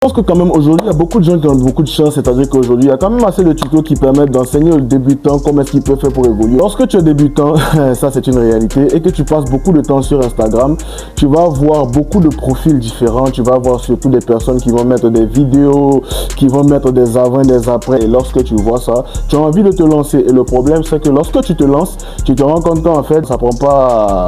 Je pense que quand même aujourd'hui, il y a beaucoup de gens qui ont beaucoup de chance, c'est-à-dire qu'aujourd'hui, il y a quand même assez de tutos qui permettent d'enseigner aux débutants comment est-ce qu'il peut faire pour évoluer. Lorsque tu es débutant, ça c'est une réalité, et que tu passes beaucoup de temps sur Instagram, tu vas voir beaucoup de profils différents, tu vas voir surtout des personnes qui vont mettre des vidéos, qui vont mettre des avant et des après, et lorsque tu vois ça, tu as envie de te lancer. Et le problème, c'est que lorsque tu te lances, tu te rends compte qu'en fait, ça prend pas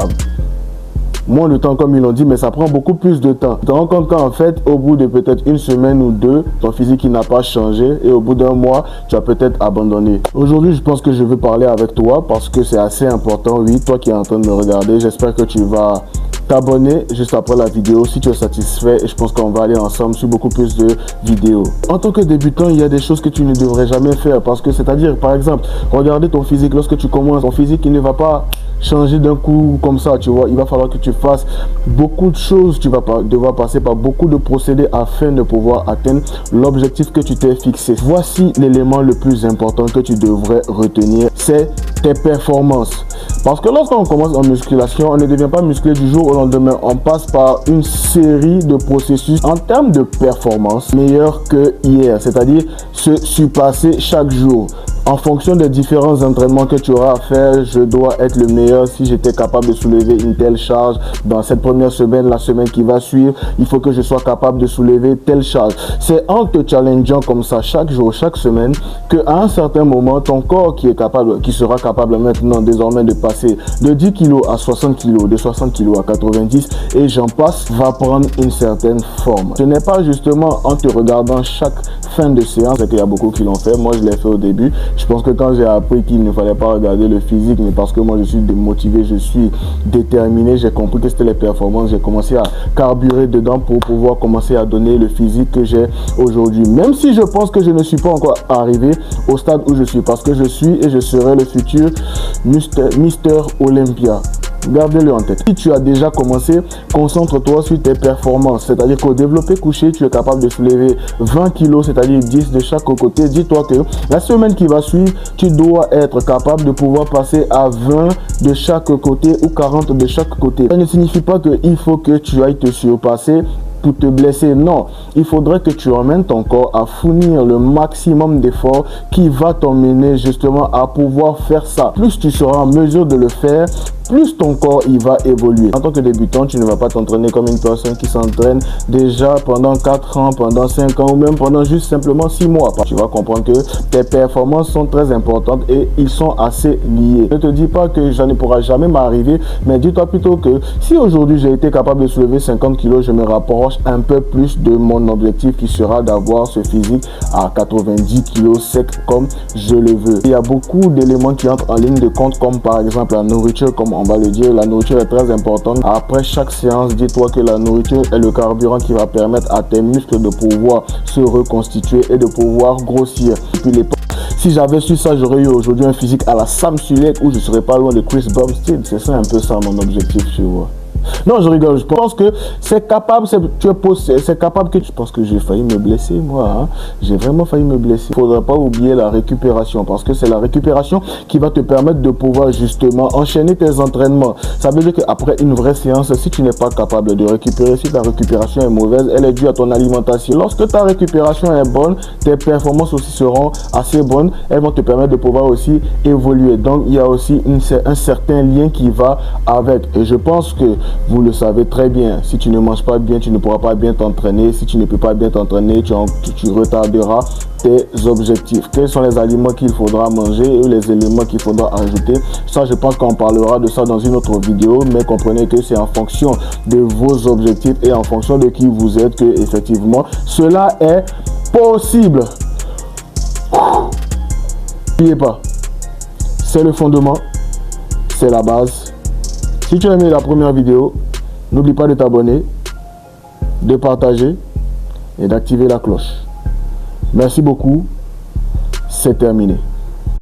moins de temps comme ils l'ont dit, mais ça prend beaucoup plus de temps. Tu te rends compte qu'en fait, au bout de peut-être une semaine ou deux, ton physique n'a pas changé et au bout d'un mois, tu as peut-être abandonné. Aujourd'hui, je pense que je veux parler avec toi parce que c'est assez important. Oui, toi qui es en train de me regarder, j'espère que tu vas t'abonner juste après la vidéo si tu es satisfait, et je pense qu'on va aller ensemble sur beaucoup plus de vidéos. En tant que débutant, il y a des choses que tu ne devrais jamais faire parce que, c'est-à-dire, par exemple, regarder ton physique. Lorsque tu commences, ton physique, il ne va pas changer d'un coup comme ça, tu vois. Il va falloir que tu fasses beaucoup de choses, tu vas devoir passer par beaucoup de procédés afin de pouvoir atteindre l'objectif que tu t'es fixé. Voici l'élément le plus important que tu devrais retenir, c'est tes performances. Parce que lorsqu'on commence en musculation, on ne devient pas musclé du jour au lendemain. On passe par une série de processus en termes de performance meilleurs que hier, c'est-à-dire se surpasser chaque jour. En fonction des différents entraînements que tu auras à faire, je dois être le meilleur. Si j'étais capable de soulever une telle charge dans cette première semaine, la semaine qui va suivre, il faut que je sois capable de soulever telle charge. C'est en te challengeant comme ça chaque jour, chaque semaine, qu'à un certain moment, ton corps qui sera capable maintenant désormais de passer de 10 kg à 60 kg, de 60 kg à 90 et j'en passe, va prendre une certaine forme. Ce n'est pas justement en te regardant chaque fin de séance, c'est qu'il y a beaucoup qui l'ont fait. Moi, je l'ai fait au début. Je pense que quand j'ai appris qu'il ne fallait pas regarder le physique, mais parce que moi je suis démotivé, je suis déterminé, j'ai compris que c'était les performances, j'ai commencé à carburer dedans pour pouvoir commencer à donner le physique que j'ai aujourd'hui. Même si je pense que je ne suis pas encore arrivé au stade où je suis, parce que je suis et je serai le futur Mister Olympia. Gardez-le en tête. Si tu as déjà commencé, concentre-toi sur tes performances. C'est-à-dire qu'au développé couché, tu es capable de soulever 20 kg, c'est-à-dire 10 de chaque côté. Dis-toi que la semaine qui va suivre, tu dois être capable de pouvoir passer à 20 de chaque côté ou 40 de chaque côté. Ça ne signifie pas qu'il faut que tu ailles te surpasser pour te blesser. Non, il faudrait que tu emmènes ton corps à fournir le maximum d'efforts qui va t'emmener justement à pouvoir faire ça. Plus tu seras en mesure de le faire, plus ton corps il va évoluer. En tant que débutant, tu ne vas pas t'entraîner comme une personne qui s'entraîne déjà pendant 4 ans, pendant 5 ans ou même pendant juste simplement 6 mois. Tu vas comprendre que tes performances sont très importantes et ils sont assez liés. Ne te dis pas que ça ne pourra jamais m'arriver, mais dis-toi plutôt que si aujourd'hui j'ai été capable de soulever 50 kg, je me rapproche un peu plus de mon objectif qui sera d'avoir ce physique à 90 kg sec comme je le veux. Il y a beaucoup d'éléments qui entrent en ligne de compte, comme par exemple la nourriture, comme on va le dire. La nourriture est très importante. Après chaque séance, dis-toi que la nourriture est le carburant qui va permettre à tes muscles de pouvoir se reconstituer et de pouvoir grossir. Et puis si j'avais su ça, j'aurais eu aujourd'hui un physique à la Sam Sulek où je serais pas loin de Chris Bumstead. C'est ça un peu ça mon objectif, tu vois. Non, je rigole. Je pense que c'est capable, c'est capable que je pense que j'ai failli me blesser, moi. Hein. J'ai vraiment failli me blesser. Il ne faudra pas oublier la récupération parce que c'est la récupération qui va te permettre de pouvoir justement enchaîner tes entraînements. Ça veut dire qu'après une vraie séance, si tu n'es pas capable de récupérer, si ta récupération est mauvaise, elle est due à ton alimentation. Lorsque ta récupération est bonne, tes performances aussi seront assez bonnes. Elles vont te permettre de pouvoir aussi évoluer. Donc, il y a aussi un certain lien qui va avec. Et je pense que vous le savez très bien, si tu ne manges pas bien, tu ne pourras pas bien t'entraîner. Si tu ne peux pas bien t'entraîner, tu retarderas tes objectifs. Quels sont les aliments qu'il faudra manger et les éléments qu'il faudra ajouter? Ça, je pense qu'on parlera de ça dans une autre vidéo, mais comprenez que c'est en fonction de vos objectifs et en fonction de qui vous êtes que effectivement cela est possible. N'oubliez pas, c'est le fondement, c'est la base. Si tu as aimé la première vidéo, n'oublie pas de t'abonner, de partager et d'activer la cloche. Merci beaucoup, c'est terminé.